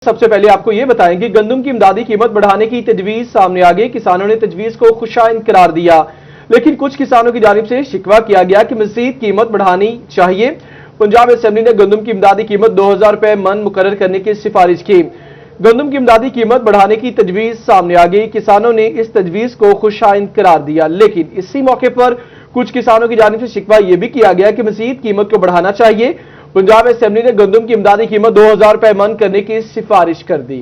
सबसे पहले आपको ये बताएं कि गंदम की इमदादी कीमत बढ़ाने की तजवीज सामने आ गई। किसानों ने तजवीज को खुशाइन करार दिया, लेकिन कुछ किसानों की जानिब से शिकवा किया गया कि मजीद कीमत बढ़ानी चाहिए। पंजाब असेंबली ने गंदम की इमदादी कीमत 2000 रुपए मन मुकर्रर करने की सिफारिश की। गंदम की इमदादी कीमत बढ़ाने की तजवीज सामने आ गई। किसानों ने इस तजवीज को खुशाइन करार दिया, लेकिन इसी मौके पर कुछ किसानों की जानिब से शिकवा यह भी किया गया कि मजीद कीमत को बढ़ाना चाहिए। पंजाब असेंबली ने गंदम की इमदादी कीमत 2000 रुपए मन करने की सिफारिश कर दी।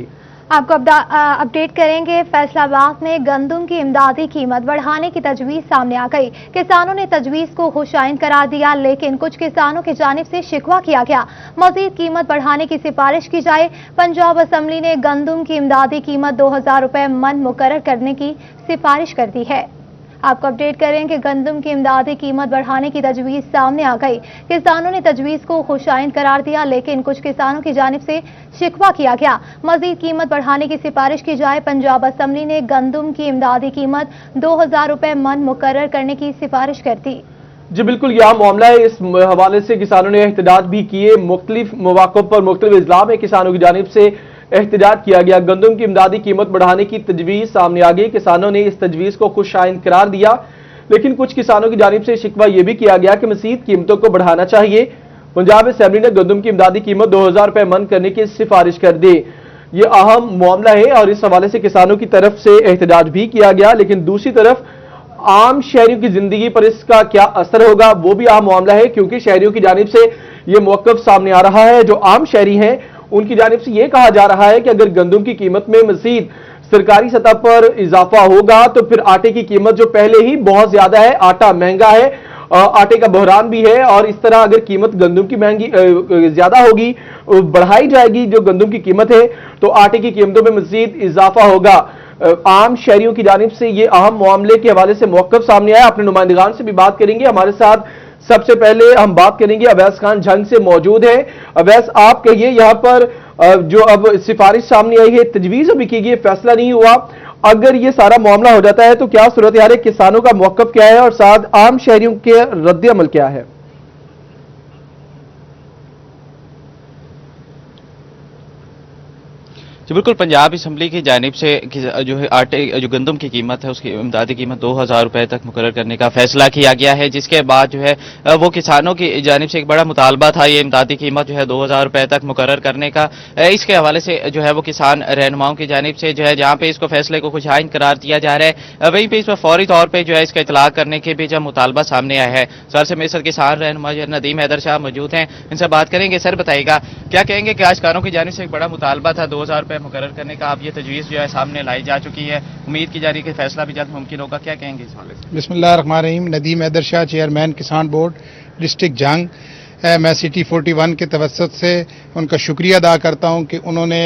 आपको अपडेट करेंगे। फैसलाबाद में गंदम की इमदादी कीमत बढ़ाने की तजवीज सामने आ गई। किसानों ने तजवीज को खुशाइन करार दिया, लेकिन कुछ किसानों की जानिब से शिकवा किया गया मजीद कीमत बढ़ाने की सिफारिश की जाए। पंजाब असेंबली ने गंदम की इमदादी कीमत 2000 रुपए मन मुकर्रर करने की सिफारिश कर दी है। आपको अपडेट करें कि गंदम की इमदादी कीमत बढ़ाने की तजवीज सामने आ गई। किसानों ने तजवीज को खुशाइन करार दिया, लेकिन कुछ किसानों की जानिब से शिकवा किया गया मजीद कीमत बढ़ाने की सिफारिश की जाए। पंजाब असेंबली ने गंदम की इमदादी कीमत 2000 रुपए मन मुकर्रर करने की सिफारिश कर दी। जी बिल्कुल, यह मामला है। इस हवाले से किसानों ने एहतजाज भी किए। मुख्तलिफ मौक़ों पर मुख्तलिफ अजला में किसानों की जानिब से एहतजाज किया गया। गंदम की इमदादी कीमत बढ़ाने की तजवीज सामने आ गई। किसानों ने इस तजवीज को खुशाइन करार दिया, लेकिन कुछ किसानों की जानिब से शिकवा यह भी किया गया कि मजीद कीमतों को बढ़ाना चाहिए। पंजाब असेंबली ने गंदम की इमदादी कीमत 2000 रुपए मन करने की सिफारिश कर दी। यह अहम मामला है और इस हवाले से किसानों की तरफ से एहतजाज भी किया गया, लेकिन दूसरी तरफ आम शहरियों की जिंदगी पर इसका क्या असर होगा वो भी अहम मामला है, क्योंकि शहरियों की जानिब से यह मौक़िफ़ सामने आ रहा है। जो आम शहरी हैं उनकी जानिब से यह कहा जा रहा है कि अगर गंदम की कीमत में मजीद सरकारी सतह पर इजाफा होगा तो फिर आटे की कीमत जो पहले ही बहुत ज्यादा है, आटा महंगा है, आटे का बहरान भी है, और इस तरह अगर कीमत गंदम की महंगी ज्यादा होगी, बढ़ाई जाएगी जो गंदम की कीमत है, तो आटे की कीमतों में मजीद इजाफा होगा। आम शहरियों की जानिब से ये अहम मामले के हवाले से मौक़िफ़ सामने आया। अपने नुमाइंदगान से भी बात करेंगे। हमारे साथ सबसे पहले हम बात करेंगे अवैस खान झंग से मौजूद है। अवैस, आप कहिए, यहाँ पर जो अब सिफारिश सामने आई है, तजवीज अभी की गई, फैसला नहीं हुआ, अगर ये सारा मामला हो जाता है तो क्या सूरत हाल है, किसानों का मौक़िफ़ क्या है और साथ आम शहरियों के रद्द अमल क्या है? जी बिल्कुल, पंजाब असेंबली की जानिब से जो है जो गंदम की कीमत है उसकी इमदादी कीमत 2000 रुपए तक मुकर्रर करने का फैसला किया गया है, जिसके बाद जो है वो किसानों की जानिब से एक बड़ा मुतालबा था ये इमदादी कीमत जो है 2000 रुपए तक मुकर्रर करने का। इसके हवाले से जो है वो किसान रहनुमाओं की जानिब से जो है जहाँ पे इसको फैसले को खुशाइन करार दिया जा रहा है, वहीं पे इस पर फौरी तौर पर जो है इसका इतलाक करने के भी जब मुतालबा सामने आया है। सर से मेरे साथ किसान रहनुमा नदीम हैदर शाह मौजूद हैं, इनसे बात करेंगे। सर बताइएगा, क्या कहेंगे कि काश्तकारों की जानिब से एक बड़ा मुतालबा था 2000 रुपए मुकर्रर करने का, अब ये तजवीज़ जो है सामने लाई जा चुकी है, उम्मीद की जा रही है कि फैसला भी जल्द मुमकिन होगा, क्या कहेंगे इस हवाले से? बिस्मिल्लाहिर्रहमानिर्रहीम। नदीम हैदर शाह, चेयरमैन किसान बोर्ड डिस्ट्रिक्ट जंग। मैं सिटी 41 के तवसत से उनका शुक्रिया अदा करता हूं कि उन्होंने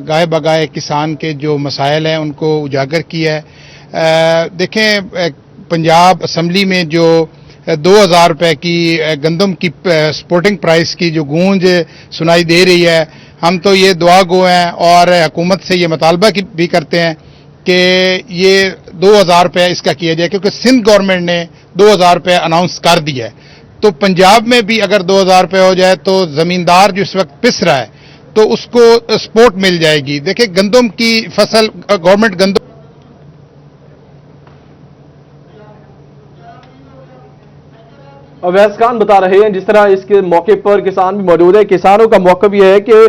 गाय बगाए किसान के जो मसाइल हैं उनको उजागर किया है। देखें, पंजाब असम्बली में जो 2000 रुपए की गंदम की सपोर्टिंग प्राइस की जो गूंज सुनाई दे रही है, हम तो ये दुआ गो हैं और हुकूमत से ये मुतालबा भी करते हैं कि ये 2000 रुपये इसका किया जाए, क्योंकि सिंध गवर्नमेंट ने 2000 रुपये अनाउंस कर दिया है। तो पंजाब में भी अगर 2000 रुपये हो जाए तो जमींदार जो इस वक्त पिस रहा है तो उसको सपोर्ट मिल जाएगी। देखिए, गंदम की फसल गवर्नमेंट गंदम अवैस खान बता रहे हैं, जिस तरह इसके मौके पर किसान भी मौजूद है। किसानों का मौक़िफ़ यह है कि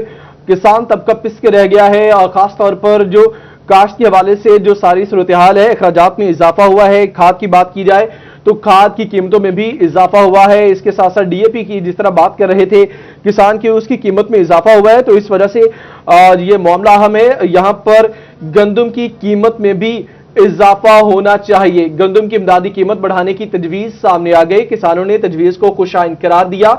किसान तबका पिस के रह गया है, और खास तौर पर जो काश्त के हवाले से जो सारी सूरत हाल है, अखराजात में इजाफा हुआ है। खाद की बात की जाए तो खाद की कीमतों में भी इजाफा हुआ है। इसके साथ साथ डीएपी की जिस तरह बात कर रहे थे किसान की, उसकी कीमत में इजाफा हुआ है। तो इस वजह से ये मामला हमें यहाँ पर गंदम की कीमत में भी इजाफा होना चाहिए। गंदम की इमदादी कीमत बढ़ाने की तजवीज सामने आ गई। किसानों ने तजवीज को खुशाइन करार दिया,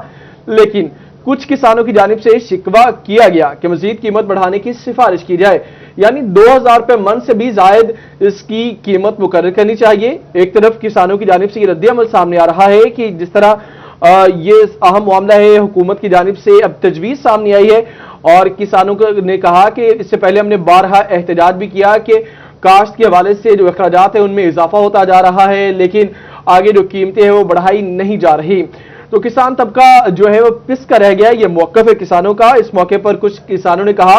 लेकिन कुछ किसानों की जानिब से शिकवा किया गया कि मजीद कीमत बढ़ाने की सिफारिश की जाए, यानी 2000 रुपए मन से भी जायद इसकी कीमत मुकर्रर करनी चाहिए। एक तरफ किसानों की जानिब से ये रद्द अमल सामने आ रहा है कि जिस तरह ये अहम मामला है, हुकूमत की जानिब से अब तजवीज सामने आई है, और किसानों ने कहा कि इससे पहले हमने बारहा एहतजाज भी किया कि काश्त के हवाले से जो अखराजात है उनमें इजाफा होता जा रहा है, लेकिन आगे जो कीमतें हैं वो बढ़ाई नहीं जा रही। तो किसान तबका जो है वो पिस का रह गया, ये मौक़िफ़ है किसानों का। इस मौके पर कुछ किसानों ने कहा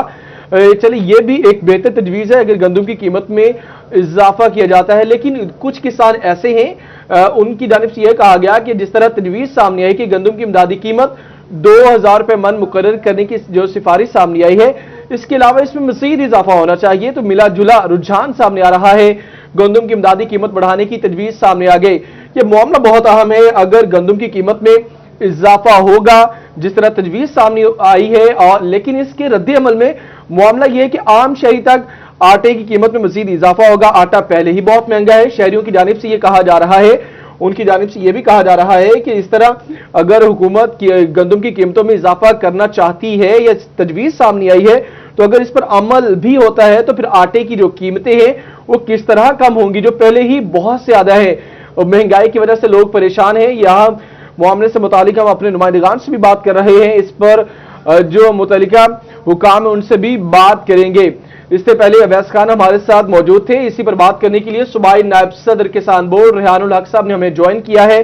चलिए ये भी एक बेहतर तजवीज़ है अगर गंदम की कीमत में इजाफा किया जाता है, लेकिन कुछ किसान ऐसे हैं उनकी जानिब से यह कहा गया कि जिस तरह तजवीज़ सामने आई कि गंदम की इमदादी कीमत 2000 रुपये मन मुकर्रर करने की जो सिफारिश सामने आई है, इसके अलावा इसमें मज़ीद इजाफा होना चाहिए, तो मिला जुला रुझान सामने आ रहा है। गंदम की इमदादी कीमत बढ़ाने की तजवीज़ सामने आ गई। ये मामला बहुत अहम है। अगर गंदम की कीमत में इजाफा होगा जिस तरह तजवीज़ सामने आई है, और लेकिन इसके रद्द अमल में मामला यह है कि आम शहरी तक आटे की कीमत में मज़ीद इजाफा होगा। आटा पहले ही बहुत महंगा है। शहरियों की जानिब से यह कहा जा रहा है, उनकी जानिब से यह भी कहा जा रहा है कि इस तरह अगर हुकूमत गंदम की कीमतों में इजाफा करना चाहती है या तजवीज़ सामने आई है, तो अगर इस पर अमल भी होता है तो फिर आटे की जो कीमतें हैं वो किस तरह कम होंगी, जो पहले ही बहुत ज्यादा है। और महंगाई की वजह से लोग परेशान हैं। यहाँ मामले से मुतालिक हम अपने नुमाइंदगान से भी बात कर रहे हैं। इस पर जो मुतल्लिका हुकाम है उनसे भी बात करेंगे। इससे पहले अवैस खान हमारे साथ मौजूद थे। इसी पर बात करने के लिए सूबाई नायब सदर किसान बोर्ड रेहानुल हक साहब ने हमें ज्वाइन किया है।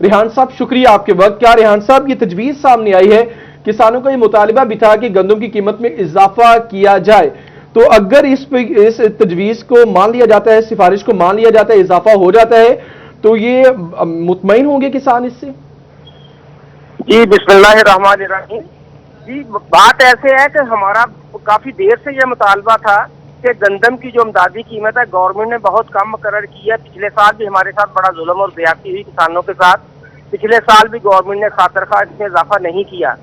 रेहान साहब शुक्रिया आपके वक्त। क्या रेहान साहब ये तजवीज़ सामने आई है, किसानों का ये मुतालिबा भी था कि गंदम की कीमत में इजाफा किया जाए, तो अगर इस तजवीज़ को मान लिया जाता है, सिफारिश को मान लिया जाता है, इजाफा हो जाता है, तो ये मुतमईन होंगे किसान इससे? जी बिस्मिल्लाहिर्रहमानिर्रहीम। जी बात ऐसे है कि हमारा काफी देर से यह मुतालबा था कि गंदम की जो इमदादी कीमत है गवर्नमेंट ने बहुत कम मुकर्रर की है। पिछले साल भी हमारे साथ बड़ा जुल्म और ज्यादती हुई किसानों के साथ। पिछले साल भी गवर्नमेंट ने खातरखा इसमें इजाफा नहीं किया।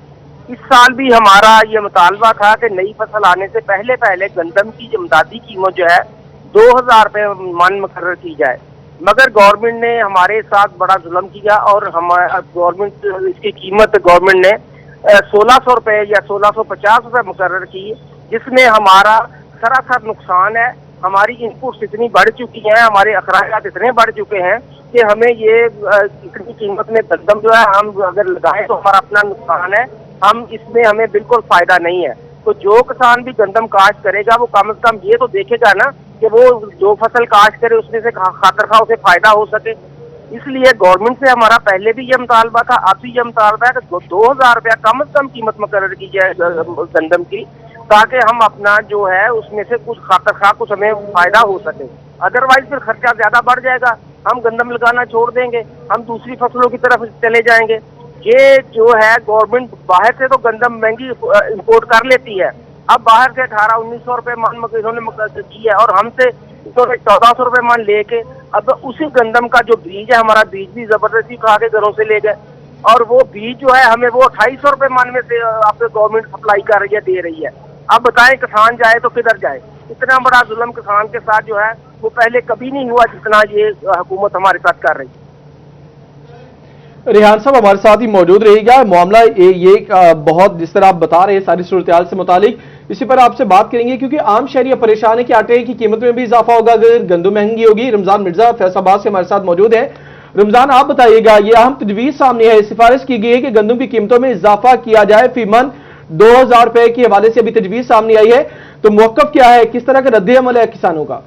इस साल भी हमारा ये मुतालबा था कि नई फसल आने से पहले पहले गंदम की इमदादी कीमत जो है 2000 रुपये मन मुकर्रर की जाए, मगर गवर्नमेंट ने हमारे साथ बड़ा जुल्म किया और गवर्नमेंट इसकी कीमत गवर्नमेंट ने 1600 रुपये या 1650 रुपये मुकर्रर की, जिसमें हमारा सरासर नुकसान है। हमारी इनपुट्स इतनी बढ़ चुकी हैं, हमारे अखराजात इतने बढ़ चुके हैं कि हमें ये इतनी कीमत में गंदम जो है हम अगर लगाएं तो हमारा अपना नुकसान है, हम इसमें हमें बिल्कुल फायदा नहीं है। तो जो किसान भी गंदम काश्त करेगा वो कम से कम ये तो देखेगा ना कि वो जो फसल काश्त करे उसमें से खातरखा उसे फायदा हो सके। इसलिए गवर्नमेंट से हमारा पहले भी ये मुतालबा था, अब भी ये मुतालबा है कि 2000 रुपया कम से कम कीमत मुकर्रर की जाए गंदम की, ताकि हम अपना जो है उसमें से कुछ खातरखा कुछ हमें फायदा हो सके। अदरवाइज फिर खर्चा ज्यादा बढ़ जाएगा, हम गंदम लगाना छोड़ देंगे, हम दूसरी फसलों की तरफ चले जाएंगे। ये जो है गवर्नमेंट बाहर से तो गंदम महंगी इंपोर्ट कर लेती है, अब बाहर से 1800-1900 रुपये मन इन्होंने की है और हमसे 1400 रुपये मन लेके अब उसी गंदम का जो बीज है, हमारा बीज भी जबरदस्ती उठा के घरों से ले गए और वो बीज जो है हमें वो 2800 रुपये मन में से आपको गवर्नमेंट सप्लाई कर रही है, दे रही है। अब बताएं किसान जाए तो किधर जाए? इतना बड़ा जुल्म किसान के साथ जो है वो पहले कभी नहीं हुआ जितना ये हुकूमत हमारे साथ कर रही है। रेहान साहब हमारे साथ ही मौजूद रहेगा। मामला ये बहुत जिस तरह आप बता रहे हैं सारी सूरत-ए-हाल से मुतालिक, इसी पर आपसे बात करेंगे क्योंकि आम शहरी परेशान है कि आटे की कीमत में भी इजाफा होगा अगर गंदम महंगी होगी। रमजान मिर्जा फैसलाबाद से हमारे साथ मौजूद है। रमजान आप बताइएगा, ये अहम तजवीज़ सामने है, सिफारिश की गई है कि गंदम की कीमतों में इजाफा किया जाए, फी मन 2000 रुपए के हवाले से अभी तजवीज़ सामने आई है, तो मौक़िफ़ क्या है, किस तरह का रद्द अमल है किसानों का?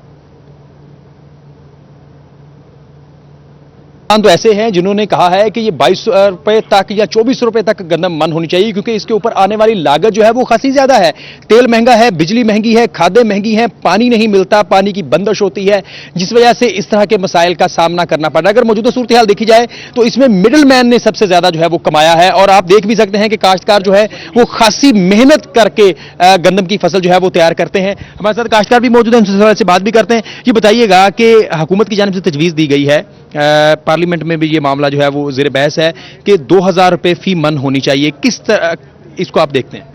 तो ऐसे हैं जिन्होंने कहा है कि ये 22 रुपए तक या 24 रुपए तक गंदम मन होनी चाहिए, क्योंकि इसके ऊपर आने वाली लागत जो है वो खासी ज्यादा है। तेल महंगा है, बिजली महंगी है, खादें महंगी हैं, पानी नहीं मिलता, पानी की बंदिश होती है, जिस वजह से इस तरह के मसाइल का सामना करना पड़ रहा है। अगर मौजूदा सूरत हाल देखी जाए तो इसमें मिडिल मैन ने सबसे ज्यादा जो है वो कमाया है और आप देख भी सकते हैं कि काश्तकार जो है वो खासी मेहनत करके गंदम की फसल जो है वो तैयार करते हैं। हमारे साथ काश्तकार भी मौजूद है, उनसे बात भी करते हैं। ये बताइएगा कि हुकूमत की जानिब से तजवीज़ दी गई है, पार्लियामेंट में भी ये मामला जो है वो ज़ेर बहस है कि 2000 रुपये फी मन होनी चाहिए, किस तरह इसको आप देखते हैं?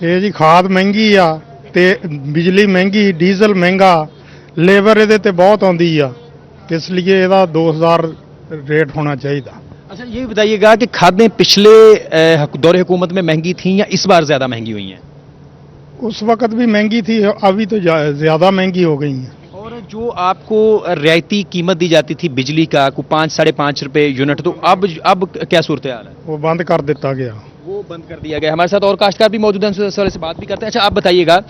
ये जी खाद महंगी आ ते बिजली महंगी, डीजल महंगा, लेबर ਇਹਦੇ ਤੇ ਬਹੁਤ ਆਉਂਦੀ ਆ, ਇਸ ਲਈ ਇਹਦਾ 2000 रेट होना चाहिए। अच्छा ये बताइएगा कि खादें पिछले दौरे हुकूमत में महंगी थी या इस बार ज्यादा महंगी हुई हैं? उस वक्त भी महंगी थी, अभी तो ज्यादा महंगी हो गई हैं। और जो आपको रियायती कीमत दी जाती थी बिजली का को 5-5.5 रुपए यूनिट, तो अब क्या सूरत हाल है? वो बंद कर दिया गया, वो बंद कर दिया गया। हमारे साथ और काश्तकार भी मौजूद हैं, उनसे से बात भी करते हैं। अच्छा आप बताइएगा,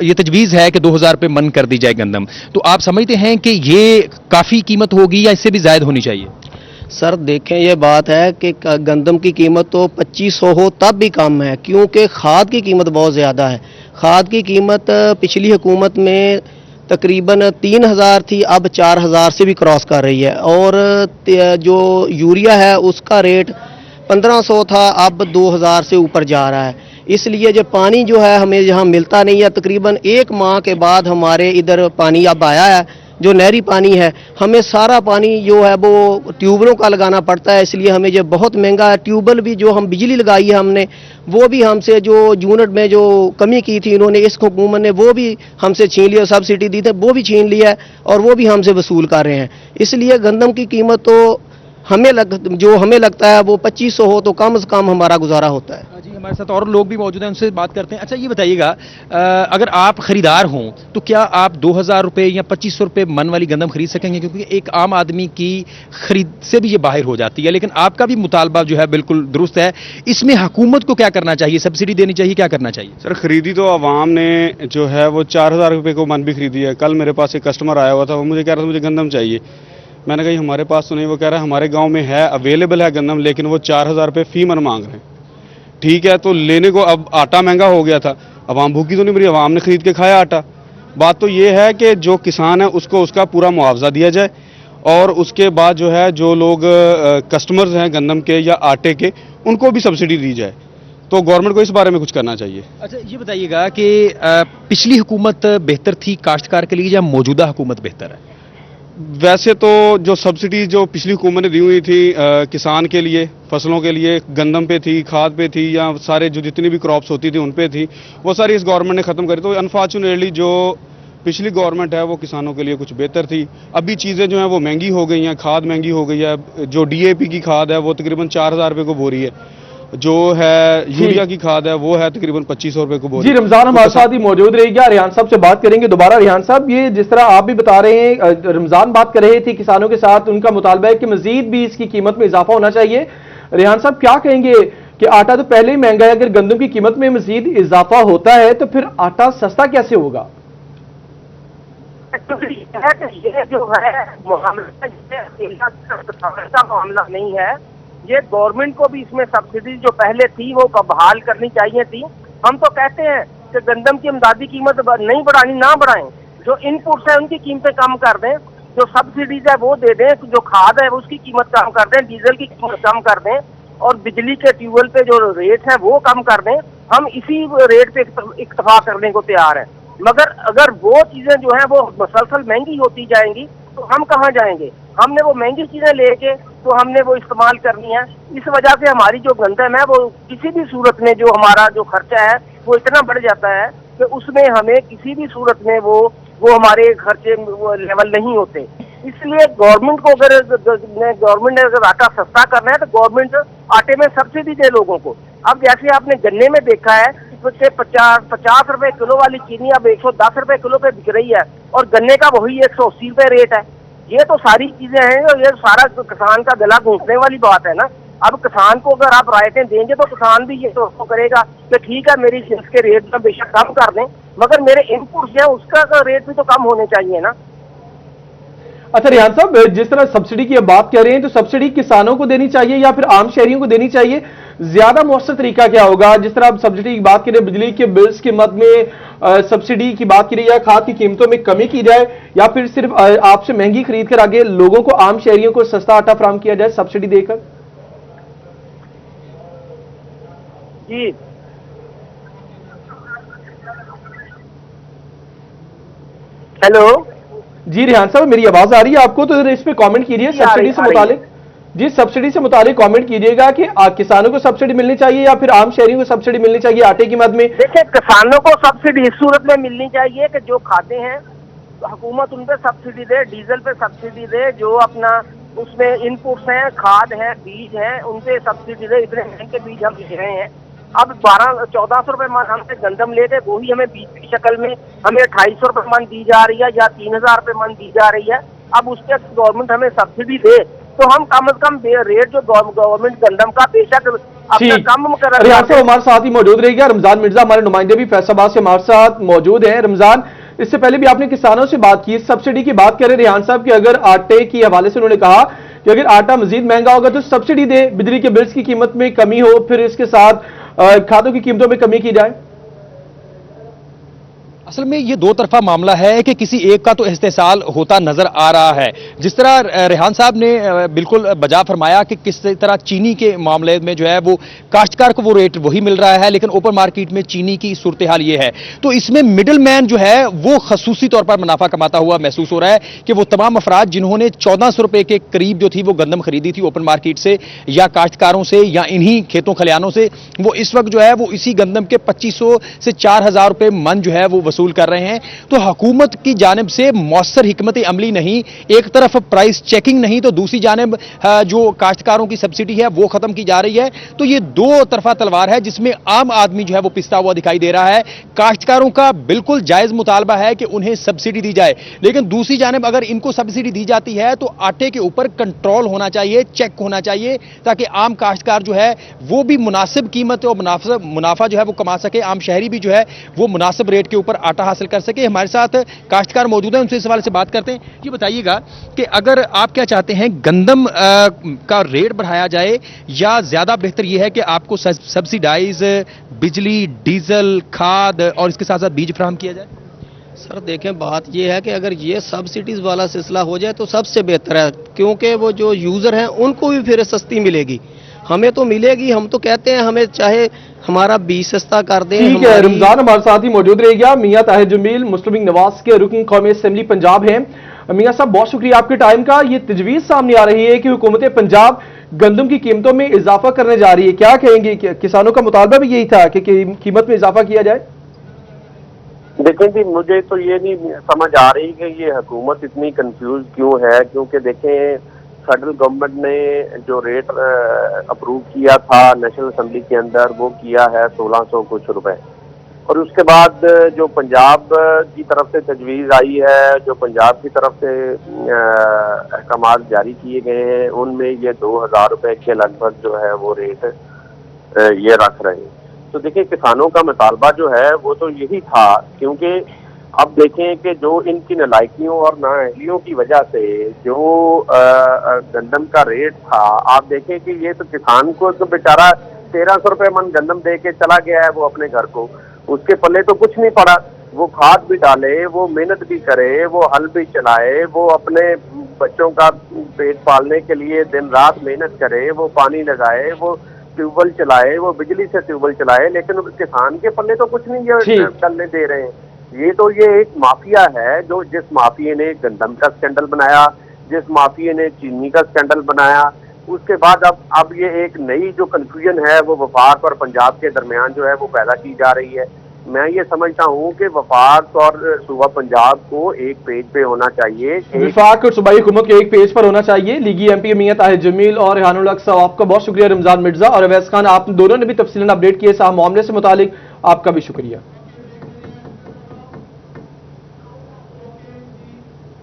ये तजवीज़ है कि 2000 रुपये मन कर दी जाए गंदम, तो आप समझते हैं कि ये काफ़ी कीमत होगी या इससे भी ज़ायद होनी चाहिए? सर देखें, ये बात है कि गंदम की कीमत तो 2500 हो तब भी कम है, क्योंकि खाद की कीमत बहुत ज़्यादा है। खाद की कीमत पिछली हुकूमत में तकरीबन 3000 थी, अब 4000 से भी क्रॉस कर रही है। और जो यूरिया है उसका रेट 1500 था, अब 2000 से ऊपर जा रहा है। इसलिए जो पानी जो है हमें यहाँ मिलता नहीं है। तकरीबन 1 माह के बाद हमारे इधर पानी अब आया है, जो नहरी पानी है। हमें सारा पानी जो है वो ट्यूबलों का लगाना पड़ता है, इसलिए हमें जो बहुत महंगा है। ट्यूबल भी जो हम बिजली लगाई है हमने, वो भी हमसे जो यूनिट में जो कमी की थी इन्होंने, इस हुकूमत ने वो भी हमसे छीन लिया, सब्सिडी दी थी वो भी छीन लिया है और वो भी हमसे वसूल कर रहे हैं। इसलिए गंदम की कीमत तो हमें लगता है वो 2500 हो तो कम से कम हमारा गुजारा होता है। जी, हमारे साथ और लोग भी मौजूद हैं, उनसे बात करते हैं। अच्छा, ये बताइएगा, अगर आप खरीदार हों तो क्या आप 2000 रुपये या 2500 रुपये मन वाली गंदम खरीद सकेंगे? क्योंकि एक आम आदमी की खरीद से भी ये बाहर हो जाती है, लेकिन आपका भी मुतालबा जो है बिल्कुल दुरुस्त है। इसमें हुकूमत को क्या करना चाहिए? सब्सिडी देनी चाहिए, क्या करना चाहिए? सर, खरीदी तो आवाम ने जो है वो 4000 रुपये को मन भी खरीदी है। कल मेरे पास एक कस्टमर आया हुआ था, वो मुझे कह रहा था मुझे गंदम चाहिए। मैंने कहा हमारे पास तो नहीं। वो कह रहा है हमारे गांव में है, अवेलेबल है गंदम, लेकिन वो 4000 रुपये फी मन मांग रहे हैं। ठीक है, तो लेने को अब आटा महंगा हो गया था, अवाम भूखी तो नहीं मरी, अवाम ने खरीद के खाया आटा। बात तो ये है कि जो किसान है उसको उसका पूरा मुआवजा दिया जाए, और उसके बाद जो है जो लोग कस्टमर्स हैं गंदम के या आटे के, उनको भी सब्सिडी दी जाए। तो गवर्नमेंट को इस बारे में कुछ करना चाहिए। अच्छा, ये बताइएगा कि पिछली हुकूमत बेहतर थी काश्तकार के लिए या मौजूदा हुकूमत बेहतर है? वैसे तो जो सब्सिडी जो पिछली हुकूमत ने दी हुई थी किसान के लिए, फसलों के लिए, गंदम पे थी, खाद पे थी, या सारे जो जितनी भी क्रॉप्स होती थी उन पे थी, वो सारी इस गवर्नमेंट ने ख़त्म करी। तो अनफॉर्चुनेटली जो पिछली गवर्नमेंट है वो किसानों के लिए कुछ बेहतर थी। अभी चीज़ें जो हैं वो महंगी हो गई हैं, खाद महंगी हो गई है। जो DAP की खाद है वो तकरीबन 4000 रुपये को बोरी है, जो है यूरिया की खाद है वो है तकरीबन 2500 रुपये को बोरी। जी, रमजान हमारे साथ ही मौजूद रहेगा। रिहान साहब से बात करेंगे दोबारा। रिहान साहब, ये जिस तरह आप भी बता रहे हैं, रमजान बात कर रहे थे किसानों के साथ, उनका मुतालबा है कि मजीद भी इसकी कीमत में इजाफा होना चाहिए। रिहान साहब, क्या कहेंगे कि आटा तो पहले ही महंगा है, अगर गंदम की कीमत में मजीद इजाफा होता है तो फिर आटा सस्ता कैसे होगा? ये जो है मामला का मामला नहीं है, ये गवर्नमेंट को भी इसमें सब्सिडी जो पहले थी वो बहाल करनी चाहिए थी। हम तो कहते हैं कि गंदम की इमदादी कीमत नहीं बढ़ानी, ना बढ़ाएं। जो इनपुट्स है उनकी कीमतें कम कर दें, जो सब्सिडीज है वो दे दें, जो खाद है उसकी कीमत कम कर दें, डीजल की कीमत कम कर दें, और बिजली के ट्यूबवेल पे जो रेट है वो कम कर दें। हम इसी रेट पे इक्तफा करने को तैयार हैं। मगर अगर वो चीजें जो है वो मसलसल महंगी होती जाएंगी तो हम कहाँ जाएंगे? हमने वो महंगी चीजें लेके तो हमने वो इस्तेमाल करनी है। इस वजह से हमारी जो गंदम है वो किसी भी सूरत में जो हमारा जो खर्चा है वो इतना बढ़ जाता है कि उसमें हमें किसी भी सूरत में वो हमारे खर्चे लेवल नहीं होते। इसलिए गवर्नमेंट को गवर्नमेंट ने अगर आटा सस्ता करना है तो गवर्नमेंट आटे में सब्सिडी दे लोगों को। अब जैसे आपने गन्ने में देखा है कि 50 रुपए किलो वाली चीनी अब 110 रुपए किलो पे बिक रही है, और गन्ने का वही 180 रुपए रेट है। ये तो सारी चीजें हैं, और ये सारा किसान का गला घूंटने वाली बात है ना। अब किसान को अगर आप रायतें देंगे तो किसान भी ये तो करेगा कि ठीक है मेरी जिन्स के रेट में बेशक कम कर दें, मगर मेरे इनपुट्स हैं उसका रेट भी तो कम होने चाहिए ना। अच्छा रिहान साहब, जिस तरह सब्सिडी की अब बात कर रहे हैं, तो सब्सिडी किसानों को देनी चाहिए या फिर आम शहरियों को देनी चाहिए? ज्यादा मौसर तरीका क्या होगा? जिस तरह आप सब्सिडी की बात करें, बिजली के बिल्स की मद में सब्सिडी की बात करें, या खाद की कीमतों में कमी की जाए, या फिर सिर्फ आपसे महंगी खरीद कर आगे लोगों को, आम शहरियों को सस्ता आटा फराहम किया जाए सब्सिडी देकर? जी, हेलो जी रिहान साहब, मेरी आवाज आ रही है आपको? तो इस पे कमेंट कीजिए सब्सिडी से मुतालिक। जी, सब्सिडी से मुतालिक कमेंट कीजिएगा कि किसानों को सब्सिडी मिलनी चाहिए या फिर आम शहरियों को सब्सिडी मिलनी चाहिए आटे की मद में? देखिए, किसानों को सब्सिडी इस सूरत में मिलनी चाहिए कि जो खाते हैं हुकूमत उन पे सब्सिडी दे, डीजल पे सब्सिडी दे, जो अपना उसमें इनपुट्स हैं, खाद है, बीज हैं, उन पे सब्सिडी दे। इतने महंगे बीज हम ले रहे हैं। अब 1400 रुपए मन हमसे गंदम लेते, वही हमें बीज की शक्ल में हमें 250 रुपए मन दी जा रही है या 3000 रुपए मन दी जा रही है। अब उसके गवर्नमेंट हमें सब्सिडी दे तो हम कम से कम रेट जो गवर्नमेंट गंदम का बेशक अपना कम कर। रिहान साहब हमारे साथ ही मौजूद रहेगा। रमजान मिर्जा हमारे नुमाइंदे भी फैसलाबाद से हमारे साथ मौजूद हैं। रमजान, इससे पहले भी आपने किसानों से बात की, सब्सिडी की बात करें रिहान साहब कि अगर आटे की हवाले से उन्होंने कहा कि अगर आटा मजीद महंगा होगा तो सब्सिडी दे, बिजली के बिल्स की कीमत में कमी हो, फिर इसके साथ खादों की कीमतों में कमी की जाए। असल में ये दो तरफा मामला है कि किसी एक का तो इस्तेसाल होता नजर आ रहा है। जिस तरह रेहान साहब ने बिल्कुल बजा फरमाया कि किस तरह चीनी के मामले में जो है वो काश्तकार को वो रेट वही मिल रहा है, लेकिन ओपन मार्केट में चीनी की सूरत हाल ये है। तो इसमें मिडिल मैन जो है वो खसूसी तौर पर मुनाफा कमाता हुआ महसूस हो रहा है कि वो तमाम अफराद जिन्होंने 1400 रुपए के करीब जो थी वो गंदम खरीदी थी ओपन मार्केट से या काश्तकारों से या इन्हीं खेतों खलियानों से, वो इस वक्त जो है वो इसी गंदम के 2500 से 4000 रुपए मन जो है वो वसूल कर रहे हैं। तो हुकूमत की जानिब से मौसर हिकमत अमली नहीं, एक तरफ प्राइस चेकिंग नहीं तो दूसरी जानिब जो काश्तकारों की सब्सिडी है वो खत्म की जा रही है। तो ये दो तरफा तलवार है जिसमें आम आदमी जो है वो पिसता हुआ दिखाई दे रहा है। काश्तकारों का बिल्कुल जायज मुतालबा है कि उन्हें सब्सिडी दी जाए, लेकिन दूसरी जानिब अगर इनको सब्सिडी दी जाती है तो आटे के ऊपर कंट्रोल होना चाहिए, चेक होना चाहिए, ताकि आम काश्तकार जो है वो भी मुनासिब कीमत और मुनाफा जो है वो कमा सके, आम शहरी भी जो है वो मुनासिब रेट के ऊपर आटा हासिल कर सके। हमारे साथ काश्तकार मौजूद हैं, उनसे इस सवाल से बात करते हैं। ये बताइएगा कि अगर आप क्या चाहते हैं, गंदम का रेट बढ़ाया जाए या ज्यादा बेहतर यह है कि आपको सब्सिडाइज बिजली, डीजल, खाद और इसके साथ साथ बीज फराहम किया जाए? सर देखें, बात यह है कि अगर ये सब्सिडीज वाला सिलसिला हो जाए तो सबसे बेहतर है, क्योंकि वो जो यूज़र हैं उनको भी फिर सस्ती मिलेगी, हमें तो मिलेगी। हम तो कहते हैं हमें चाहे हमारा बीज सस्ता कर दें। ठीक है, रमजान हमारे साथ ही मौजूद रहेगा। मियां ताहिर जमील मुस्लिम लीग नवाज के रुकन कौमी असेंबली पंजाब हैं। मियां साहब, बहुत शुक्रिया आपके टाइम का। ये तजवीज़ सामने आ रही है कि हुकूमत पंजाब गंदम की कीमतों में इजाफा करने जा रही है, क्या कहेंगे? किसानों का मुतालबा भी यही था कि कीमत में इजाफा किया जाए? देखें जी, मुझे तो ये नहीं समझ आ रही कि ये हुकूमत इतनी कंफ्यूज क्यों है, क्योंकि देखें फेडरल गवर्नमेंट ने जो रेट अप्रूव किया था नेशनल असेंबली के अंदर वो किया है 1600 कुछ रुपए, और उसके बाद जो पंजाब की तरफ से तजवीज़ आई है, जो पंजाब की तरफ से अहकाम जारी किए गए हैं, उनमें ये 2000 रुपए के लगभग जो है वो रेट ये रख रहे हैं। तो देखिए, किसानों का मुतालबा जो है वो तो यही था, क्योंकि अब देखें कि जो इनकी नालायकियों और नाअहलियों की वजह से जो गंदम का रेट था, आप देखें कि ये तो किसान को तो बेचारा 1300 रुपये मन गंदम दे के चला गया है वो अपने घर को, उसके पल्ले तो कुछ नहीं पड़ा। वो खाद भी डाले, वो मेहनत भी करे, वो हल भी चलाए, वो अपने बच्चों का पेट पालने के लिए दिन रात मेहनत करे, वो पानी लगाए, वो ट्यूबवेल चलाए, वो बिजली से ट्यूबवेल चलाए, लेकिन किसान के पल्ले तो कुछ नहीं ये डलने दे रहे हैं। ये तो ये एक माफिया है, जो जिस माफिया ने गंदम का स्कैंडल बनाया, जिस माफिया ने चीनी का स्कैंडल बनाया, उसके बाद अब ये एक नई जो कन्फ्यूजन है वो वफाक और पंजाब के दरमियान जो है वो पैदा की जा रही है। मैं ये समझता हूँ कि वफाक और सूबा पंजाब को एक पेज पे होना चाहिए, वफाक और सूबाई हुकूमत के एक पेज पर होना चाहिए। लीगी MP मियां ताहिर जमील और रेहानुल हक साहब, आपका बहुत शुक्रिया। रमजान मिर्जा और अवैस खान, आप दोनों ने भी तफसीलन अपडेट किए साहब मामले से मुतालिक, आपका भी शुक्रिया।